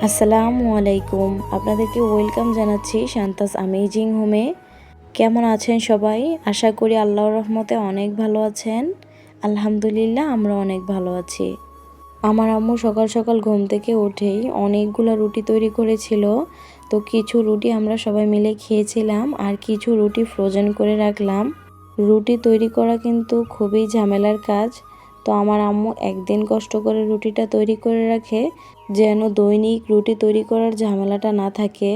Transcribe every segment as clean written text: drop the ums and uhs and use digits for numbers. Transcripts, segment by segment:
আসসালামু আলাইকুম, আপনাদেরকে ওয়েলকাম জানাচ্ছি শান্তাস অ্যামেজিং হোমে। কেমন আছেন সবাই? আশা করি আল্লাহর রহমতে অনেক ভালো আছেন। আলহামদুলিল্লাহ, আমরা অনেক ভালো আছি। আমার আম্মু সকাল সকাল ঘুম থেকে উঠেই অনেকগুলো রুটি তৈরি করেছিল। তো কিছু রুটি আমরা সবাই মিলে খেয়েছিলাম, আর কিছু রুটি ফ্রোজেন করে রাখলাম। রুটি তৈরি করা কিন্তু খুবই ঝামেলার কাজ। তো আমার আম্মু একদিন কষ্ট করে রুটিটা তৈরি করে রাখে, যেন দৈনিক রুটি তৈরি করার ঝামেলাটা না থাকে।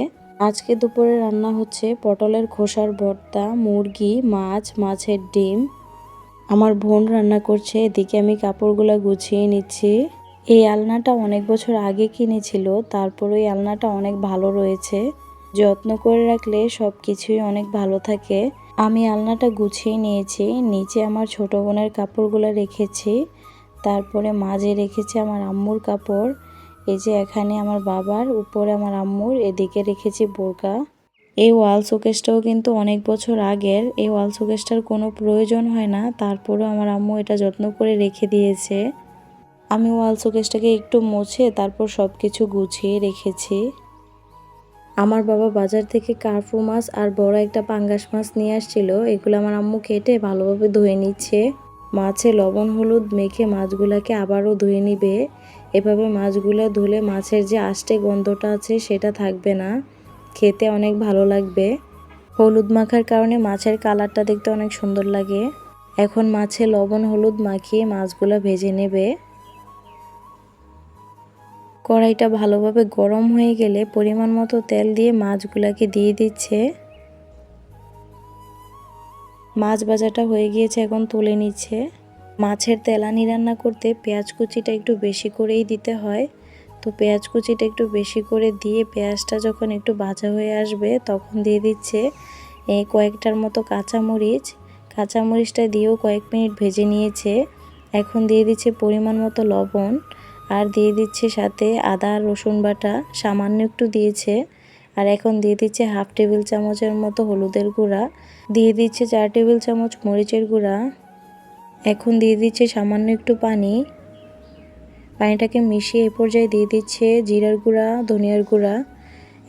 আজকে দুপুরে রান্না হচ্ছে পটলের খোসার ভর্তা, মুরগি, মাছ, মাছের ডিম। আমার বোন রান্না করছে, এদিকে আমি কাপড়গুলো গুছিয়ে নিচ্ছি। এই আলনাটা অনেক বছর আগে কিনেছিল, তারপরে এই আলনাটা অনেক ভালো রয়েছে। যত্ন করে রাখলে সব কিছুই অনেক ভালো থাকে। আমি আলনাটা গুছিয়ে নিয়েছি। নিচে আমার ছোট বোনের কাপড়গুলো রেখেছি, তারপরে মাঝে রেখেছি আমার আম্মুর কাপড়। এই যে এখানে আমার বাবার, উপরে আমার আম্মুর, এদিকে রেখেছি বোরকা। এই ওয়াল শোকেসটাও কিন্তু অনেক বছর আগের। এই ওয়াল শোকেসটার কোনো প্রয়োজন হয় না, তারপরেও আমার আম্মু এটা যত্ন করে রেখে দিয়েছে। আমি ওয়াল শোকেসটাকে একটু মুছে তারপর সব কিছু গুছিয়ে রেখেছি। আমার বাবা বাজার থেকে কার্পু মাছ আর বড় একটা পাঙ্গাস মাছ নিয়ে আসছিল। এগুলো আমার আম্মু কেটে ভালোভাবে ধুয়ে নিচ্ছে। মাছে লবণ হলুদ মেখে মাছগুলোকে আবারও ধুয়ে নিবে। এভাবে মাছগুলো ধুলে মাছের যে আষ্টে গন্ধটা আছে সেটা থাকবে না, খেতে অনেক ভালো লাগবে। হলুদ মাখার কারণে মাছের কালারটা দেখতে অনেক সুন্দর লাগে। এখন মাছে লবণ হলুদ মাখিয়ে মাছগুলো ভেজে নেবে। কড়াইটা ভালোভাবে গরম হয়ে গেলে পরিমাণ মতো তেল দিয়ে মাছগুলাকে দিয়ে দিচ্ছে। মাছ ভাজাটা হয়ে গিয়েছে, এখন তুলে নিচ্ছে। মাছের তেলানি রান্না করতে পেঁয়াজ কুচিটা একটু বেশি করেই দিতে হয়। তো পেঁয়াজ কুচিটা একটু বেশি করে দিয়ে পেঁয়াজটা যখন একটু ভাজা হয়ে আসবে তখন দিয়ে দিচ্ছে এই কয়েকটার মতো কাঁচামরিচ। কাঁচামরিচটা দিয়েও কয়েক মিনিট ভেজে নিয়েছে। এখন দিয়ে দিচ্ছে পরিমাণ মতো লবণ, আর দিয়ে দিচ্ছে সাথে আদা রসুন বাটা সামান্য একটু দিয়েছে। আর এখন দিয়ে দিচ্ছে হাফ টেবিল চামচের মতো হলুদের গুঁড়া, দিয়ে দিচ্ছে 4 টেবিল চামচ মরিচের গুঁড়া। এখন দিয়ে দিচ্ছে সামান্য একটু পানি। পানিটাকে মিশিয়ে এ পর্যায়ে দিয়ে দিচ্ছে জিরার গুঁড়া, ধনিয়ার গুঁড়া।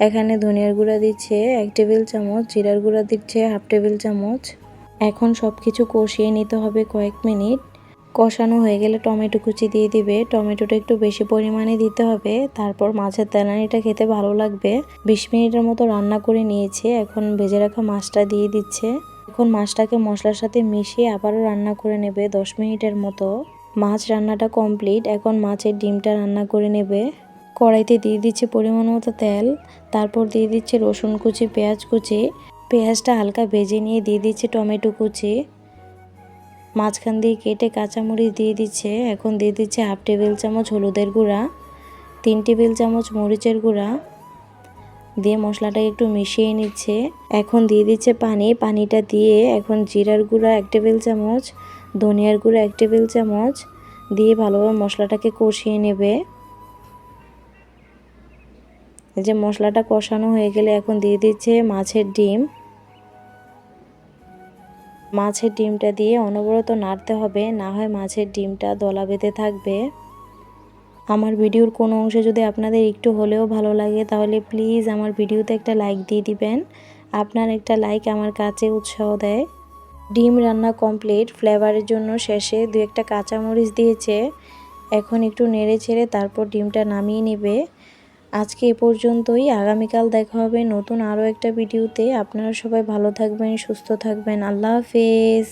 এখানে ধনিয়ার গুঁড়া দিচ্ছে 1 টেবিল চামচ, জিরার গুঁড়া দিচ্ছে হাফ টেবিল চামচ। এখন সব কিছু কষিয়ে নিতে হবে কয়েক মিনিট। কষানো হয়ে গেলে টমেটো কুচি দিয়ে দিবে। টমেটোটা একটু বেশি পরিমাণে দিতে হবে, তারপর মাছের তেলানিটা খেতে ভালো লাগবে। 20 মিনিটের মতো রান্না করে নিয়েছে। এখন ভেজে রাখা মাছটা দিয়ে দিচ্ছে। এখন মাছটাকে মশলার সাথে মিশিয়ে আবারও রান্না করে নেবে 10 মিনিটের মতো। মাছ রান্নাটা কমপ্লিট। এখন মাছের ডিমটা রান্না করে নেবে। কড়াইতে দিয়ে দিচ্ছে পরিমাণ মতো তেল, তারপর দিয়ে দিচ্ছে রসুন কুচি, পেঁয়াজ কুচি। পেঁয়াজটা হালকা ভেজে নিয়ে দিয়ে দিচ্ছে টমেটো কুচি। মাঝখান দিয়ে কেটে কাঁচামরিচ দিয়ে দিচ্ছে। এখন দিয়ে দিচ্ছে হাফ টেবিল চামচ হলুদের গুঁড়া, 3 টেবিল চামচ মরিচের গুঁড়া দিয়ে মশলাটা একটু মিশিয়ে নিচ্ছে। এখন দিয়ে দিচ্ছে পানি। পানিটা দিয়ে এখন জিরার গুঁড়া 1 টেবিল চামচ, ধনিয়ার গুঁড়া 1 টেবিল চামচ দিয়ে ভালোভাবে মশলাটাকে কষিয়ে নেবে। এই যে মশলাটা কষানো হয়ে গেলে এখন দিয়ে দিচ্ছে মাছের ডিম। মাছের ডিমটা দিয়ে অনবরত নাড়তে হবে, না হয় মাছের ডিমটা দলা বেঁধে থাকবে। আমার ভিডিওর কোনো অংশে যদি আপনাদের একটু হলেও ভালো লাগে তাহলে প্লিজ আমার ভিডিওতে একটা লাইক দিয়ে দিবেন। আপনার একটা লাইক আমার কাছে উৎসাহ দেয়। ডিম রান্না কমপ্লিট। ফ্লেভারের জন্য শেষে 2-1টা কাঁচামরিচ দিয়েছে। এখন একটু নেড়ে ছেড়ে তারপর ডিমটা নামিয়ে নেবে। আজকে এ পর্যন্তই। আগামীকাল দেখা হবে নতুন আরও একটা ভিডিওতে। আপনারা সবাই ভালো থাকবেন, সুস্থ থাকবেন। আল্লাহ হাফেজ।